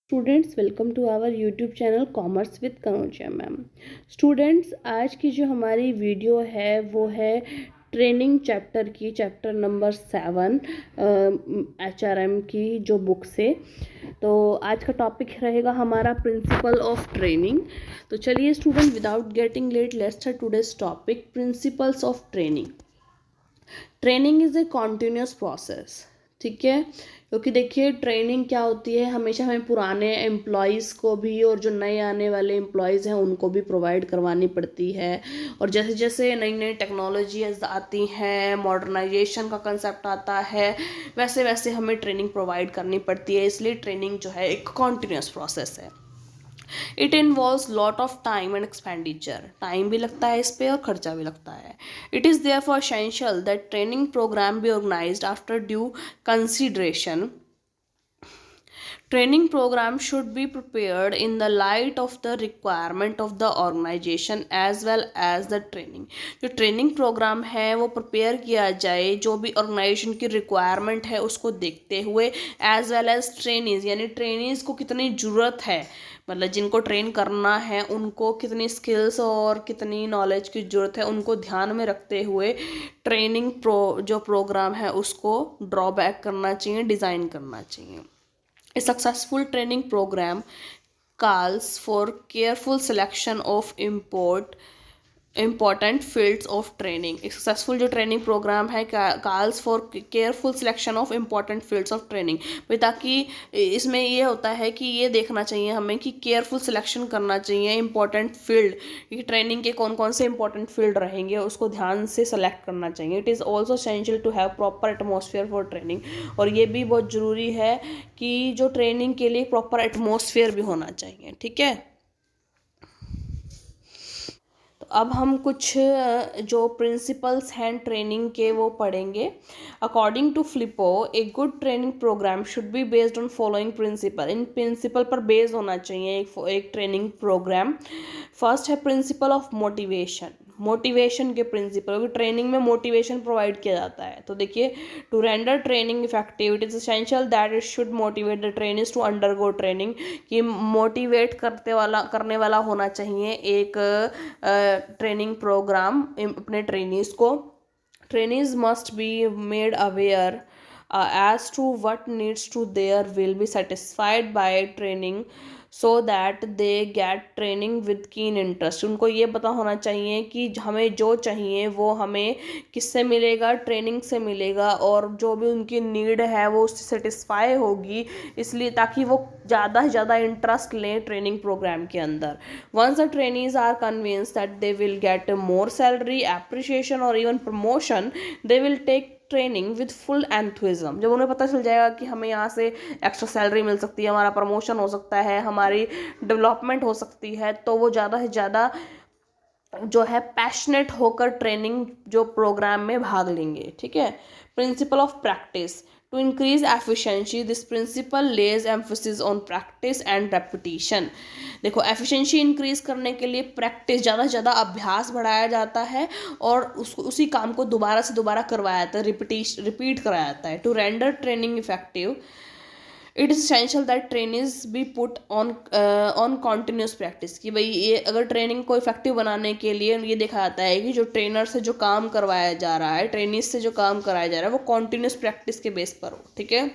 Students welcome to our YouTube channel commerce with Kanaujia ma'am. Students आज की जो हमारी वीडियो है वो है ट्रेनिंग चैप्टर की, चैप्टर नंबर 7 HRM की जो बुक से। तो आज का टॉपिक रहेगा हमारा प्रिंसिपल ऑफ ट्रेनिंग। तो चलिए student, without getting let let's start today's topic, principles of training. Training is a continuous process, ठीक है। क्योंकि देखिए ट्रेनिंग क्या होती है, हमेशा हमें पुराने एम्प्लॉयज़ को भी और जो नए आने वाले एम्प्लॉयज़ हैं उनको भी प्रोवाइड करवानी पड़ती है। और जैसे जैसे नई नई टेक्नोलॉजीज आती हैं, मॉडर्नाइजेशन का कंसेप्ट आता है, वैसे वैसे हमें ट्रेनिंग प्रोवाइड करनी पड़ती है। इसलिए ट्रेनिंग जो है एक कॉन्टिन्यूस प्रोसेस है। It involves lot of time and expenditure, time भी लगता है इस पे और खर्चा भी लगता है। It is therefore essential that training program be organized after due consideration. Training program should be prepared in the light of the requirement of the organization as well as the training. जो training programme है वो prepare किया जाए जो भी organisation की requirement है उसको देखते हुए, एज वेल एज ट्रेनीज, यानी ट्रेनीज को कितनी ज़रूरत है, मतलब जिनको ट्रेन करना है उनको कितनी स्किल्स और कितनी नॉलेज की ज़रूरत है उनको ध्यान में रखते हुए ट्रेनिंग जो प्रोग्राम है उसको ड्रॉबैक करना चाहिए, डिज़ाइन करना चाहिए. A successful training program calls for careful selection of important fields of training. एक सक्सेसफुल जो ट्रेनिंग प्रोग्राम है calls for careful selection of important fields of training, ताकि इसमें ये होता है कि ये देखना चाहिए हमें कि केयरफुल सिलेक्शन करना चाहिए इंपॉर्टेंट फील्ड, कि ट्रेनिंग के कौन कौन से इंपॉर्टेंट फील्ड रहेंगे उसको ध्यान से सेलेक्ट करना चाहिए. It is also essential to have proper atmosphere for training, और ये भी बहुत ज़रूरी है कि जो ट्रेनिंग के लिए प्रॉपर एटमॉस्फेयर भी होना चाहिए, ठीक है. अब हम कुछ जो प्रिंसिपल्स हैं ट्रेनिंग के वो पढ़ेंगे. According to Flippo, a good training programme should be based on following principle. इन प्रिंसिपल पर बेस्ड होना चाहिए एक ट्रेनिंग प्रोग्राम. फर्स्ट है प्रिंसिपल ऑफ मोटिवेशन. मोटिवेशन के प्रिंसिपल, क्योंकि ट्रेनिंग में मोटिवेशन प्रोवाइड किया जाता है. तो देखिए, to render training effective it is essential that it should motivate the trainings to undergo training. कि मोटिवेट करने वाला होना चाहिए एक ट्रेनिंग प्रोग्राम अपने ट्रेनीज को. Trainees must be made aware as to what needs to their will be satisfied by training so that they get training with keen interest. उनको ये पता होना चाहिए कि हमें जो चाहिए वो हमें किससे मिलेगा, ट्रेनिंग से मिलेगा, और जो भी उनकी नीड है वो उससे सेटिस्फाई होगी, इसलिए ताकि वो ज़्यादा से ज़्यादा इंटरेस्ट लें ट्रेनिंग प्रोग्राम के अंदर. Once the trainees are convinced that they will get more salary, appreciation और even promotion, they will take training with full enthusiasm. जब उन्हें पता चल जाएगा कि हमें यहाँ से एक्स्ट्रा सैलरी मिल सकती है, हमारा प्रमोशन हो सकता है, हमारी डेवलपमेंट हो सकती है, तो वो ज़्यादा से ज़्यादा जो है पैशनेट होकर ट्रेनिंग जो प्रोग्राम में भाग लेंगे, ठीक है. Principle of practice. To increase efficiency this principle lays emphasis on practice and repetition. देखो, एफिशिएंसी इंक्रीज करने के लिए प्रैक्टिस, ज़्यादा से ज़्यादा अभ्यास बढ़ाया जाता है और उसी काम को दोबारा से दोबारा करवाया जाता है, रिपीट कराया जाता है. To render training effective it is essential that trainings be put on continuous practice. कि भाई ये अगर ट्रेनिंग को इफेक्टिव बनाने के लिए ये देखा जाता है कि जो ट्रेनर से जो काम करवाया जा रहा है, ट्रेनिंग से जो काम कराया जा रहा है वो कॉन्टिन्यूस प्रैक्टिस के बेस पर हो, ठीक है.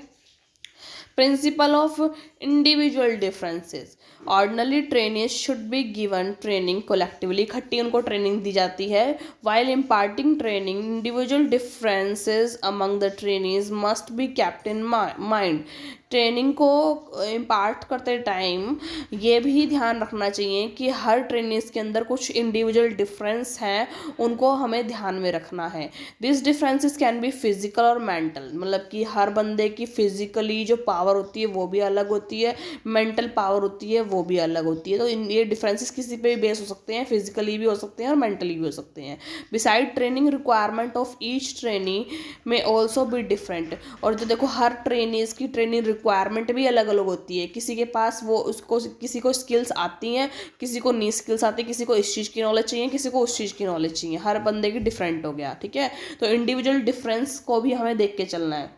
Principle of individual differences. Ordinary training should be given training collectively, इकट्ठी उनको ट्रेनिंग दी जाती है. While imparting training, individual differences among the trainees must be kept in mind. Training को इम्पार्ट करते टाइम ये भी ध्यान रखना चाहिए कि हर ट्रेनीज के अंदर कुछ इंडिविजुअल डिफरेंस हैं, उनको हमें ध्यान में रखना है. This differences can be physical और मेंटल, मतलब कि हर बंदे की फिजिकली जो पावर होती है वो भी अलग होती है, मेंटल पावर होती है वो भी अलग होती है. तो ये डिफरेंसेस किसी पे भी बेस हो सकते हैं, फिजिकली भी हो सकते हैं और मेंटली भी हो सकते हैं. Beside training requirement of each trainee में ऑल्सो बी डिफरेंट. और जो देखो, हर ट्रेनीज की ट्रेनिंग रिक्वायरमेंट भी अलग अलग होती है. किसी के पास वो उसको किसी को स्किल्स आती हैं, किसी को नहीं स्किल्स आती, किसी को इस चीज़ की नॉलेज चाहिए, किसी को उस चीज़ की नॉलेज चाहिए. हर बंदे की डिफरेंट हो गया, ठीक है. तो इंडिविजुअल डिफरेंस को भी हमें देख के चलना है.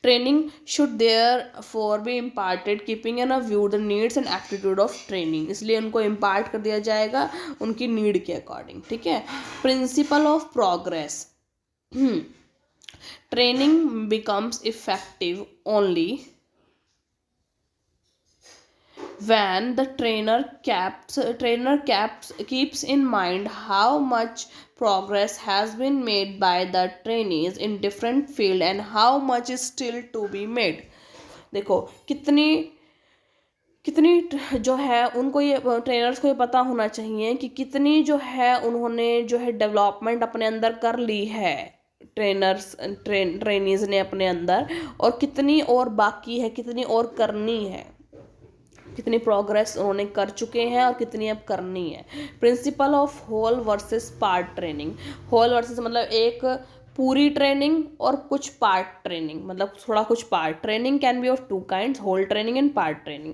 Training should therefore B imparted keeping in a view the needs and aptitude of training, इसलिए उनको इम्पार्ट कर दिया जाएगा उनकी नीड के अकॉर्डिंग, ठीक है। Principle of progress, training becomes effective only when the keeps in mind how much progress has been made by the trainees in different field and how much is still to be made। देखो कितनी कितनी जो है उनको ये trainers को ये पता होना चाहिए कि कितनी जो है उन्होंने जो है डेवलपमेंट अपने अंदर कर ली है, ट्रेनीज ने अपने अंदर, और कितनी और बाकी है, कितनी और करनी है, कितनी प्रोग्रेस उन्होंने कर चुके हैं और कितनी अब करनी है। Principle of whole versus part training, whole versus मतलब एक पूरी ट्रेनिंग और कुछ पार्ट ट्रेनिंग, मतलब थोड़ा कुछ part training can be of two kinds, whole training and part training.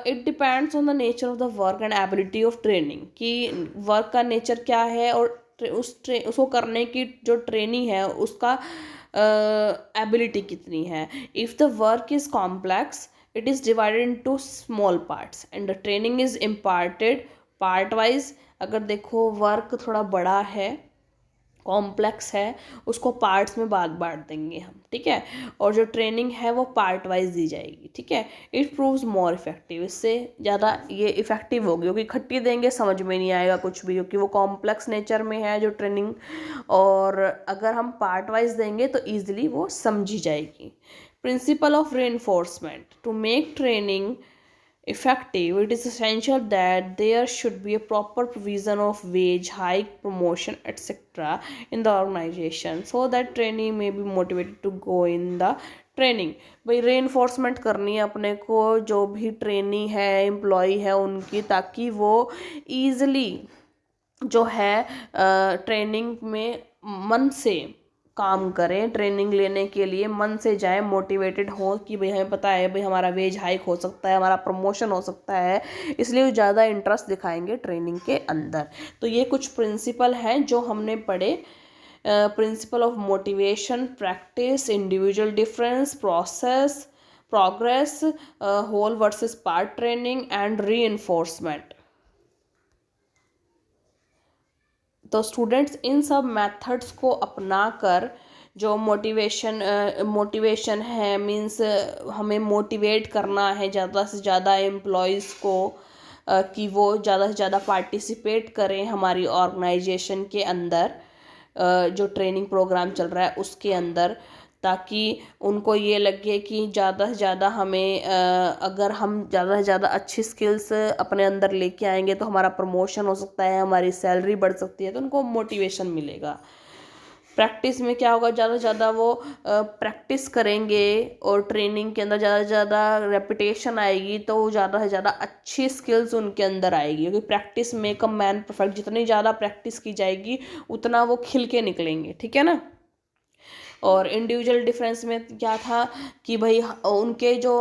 It depends on the nature of the work and ability of training, कि work का नेचर क्या है और उसको करने की जो ट्रेनिंग है उसका एबिलिटी कितनी है। If the work is complex it is divided into small parts and the training is imparted part wise। अगर देखो वर्क थोड़ा बड़ा है, कॉम्प्लेक्स है, उसको पार्ट्स में बांट देंगे हम, ठीक है, और जो ट्रेनिंग है वो पार्ट वाइज दी जाएगी, ठीक है। इट प्रूव्स मोर इफेक्टिव, इससे ज़्यादा ये इफेक्टिव होगी, क्योंकि इकट्ठी देंगे समझ में नहीं आएगा कुछ भी, क्योंकि वो कॉम्प्लेक्स नेचर में है जो ट्रेनिंग, और अगर हम पार्ट वाइज देंगे तो ईजिली वो समझी जाएगी। Principle of reinforcement, to make training effective it is essential that there should be a proper provision of wage hike, promotion etc. in the organization so that trainee may be motivated to go in the training. भाई reinforcement करनी है अपने को, जो भी trainee है employ है उनकी, ताकि वो ईज़िली जो है ट्रेनिंग में मन से काम करें, ट्रेनिंग लेने के लिए मन से जाएं, मोटिवेटेड हो कि भाई हमें पता है भाई हमारा वेज हाइक हो सकता है, हमारा प्रमोशन हो सकता है, इसलिए वो ज़्यादा इंटरेस्ट दिखाएंगे ट्रेनिंग के अंदर। तो ये कुछ प्रिंसिपल हैं जो हमने पढ़े। Principle of motivation, practice, individual difference, progress, whole versus part training and reinforcement. तो स्टूडेंट्स इन सब मेथड्स को अपना कर जो मोटिवेशन है, मीन्स हमें मोटिवेट करना है ज़्यादा से ज़्यादा एम्प्लॉयज़ को कि वो ज़्यादा से ज़्यादा पार्टिसिपेट करें हमारी ऑर्गेनाइजेशन के अंदर, जो ट्रेनिंग प्रोग्राम चल रहा है उसके अंदर, ताकि उनको ये लगे कि ज़्यादा से ज़्यादा हमें अगर हम ज़्यादा से ज़्यादा अच्छी स्किल्स अपने अंदर लेके आएंगे तो हमारा प्रमोशन हो सकता है, हमारी सैलरी बढ़ सकती है, तो उनको मोटिवेशन मिलेगा। प्रैक्टिस में क्या होगा, ज़्यादा से ज़्यादा वो प्रैक्टिस करेंगे और ट्रेनिंग के अंदर ज़्यादा से ज़्यादा रेपुटेशन आएगी, तो ज़्यादा से ज़्यादा अच्छी स्किल्स उनके अंदर आएगी, क्योंकि practice make a man perfect, जितनी ज़्यादा प्रैक्टिस की जाएगी उतना वो खिल के निकलेंगे, ठीक है ना। और इंडिविजुअल डिफरेंस में क्या था कि भाई उनके जो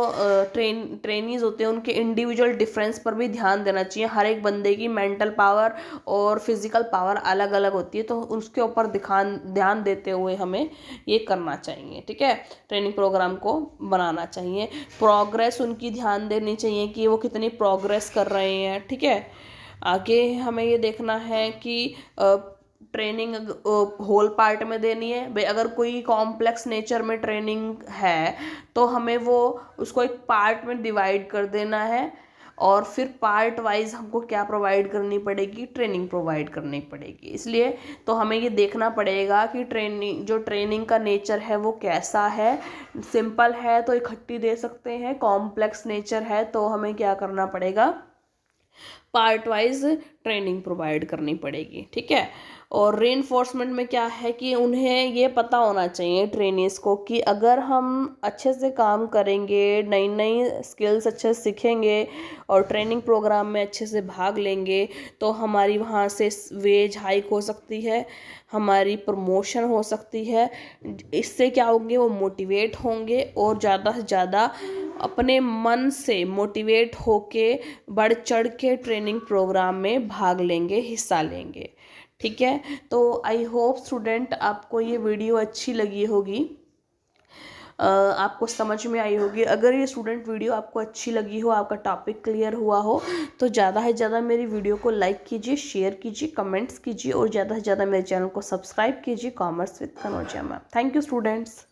ट्रेनीज होते हैं उनके इंडिविजुअल डिफरेंस पर भी ध्यान देना चाहिए। हर एक बंदे की मेंटल पावर और फिजिकल पावर अलग अलग होती है, तो उसके ऊपर ध्यान देते हुए हमें ये करना चाहिए, ठीक है, ट्रेनिंग प्रोग्राम को बनाना चाहिए। प्रोग्रेस उनकी ध्यान देनी चाहिए कि वो कितनी प्रोग्रेस कर रहे हैं, ठीक है। आगे हमें ये देखना है कि ट्रेनिंग होल पार्ट में देनी है। भाई अगर कोई कॉम्प्लेक्स नेचर में ट्रेनिंग है तो हमें वो उसको एक पार्ट में डिवाइड कर देना है, और फिर पार्ट वाइज हमको क्या प्रोवाइड करनी पड़ेगी, ट्रेनिंग प्रोवाइड करनी पड़ेगी। इसलिए तो हमें ये देखना पड़ेगा कि ट्रेनिंग का नेचर है वो कैसा है। सिंपल है तो इकट्ठी दे सकते हैं, कॉम्प्लेक्स नेचर है तो हमें क्या करना पड़ेगा, पार्ट वाइज ट्रेनिंग प्रोवाइड करनी पड़ेगी, ठीक है। और रीइंफोर्समेंट में क्या है कि उन्हें ये पता होना चाहिए ट्रेनीज को कि अगर हम अच्छे से काम करेंगे, नई नई स्किल्स अच्छे से सीखेंगे और ट्रेनिंग प्रोग्राम में अच्छे से भाग लेंगे तो हमारी वहाँ से वेज हाइक हो सकती है, हमारी प्रमोशन हो सकती है। इससे क्या होंगे, वो मोटिवेट होंगे और ज़्यादा से ज़्यादा अपने मन से मोटिवेट होके बढ़ चढ़ के ट्रेनिंग प्रोग्राम में भाग लेंगे, हिस्सा लेंगे, ठीक है। तो आई होप स्टूडेंट आपको ये वीडियो अच्छी लगी होगी। आपको समझ में आई होगी। अगर ये स्टूडेंट वीडियो आपको अच्छी लगी हो, आपका टॉपिक क्लियर हुआ हो, तो ज़्यादा से ज़्यादा मेरी वीडियो को लाइक कीजिए, शेयर कीजिए, कमेंट्स कीजिए और ज़्यादा से ज़्यादा मेरे चैनल को सब्सक्राइब कीजिए, commerce with Kanaujia ma'am. Thank you students.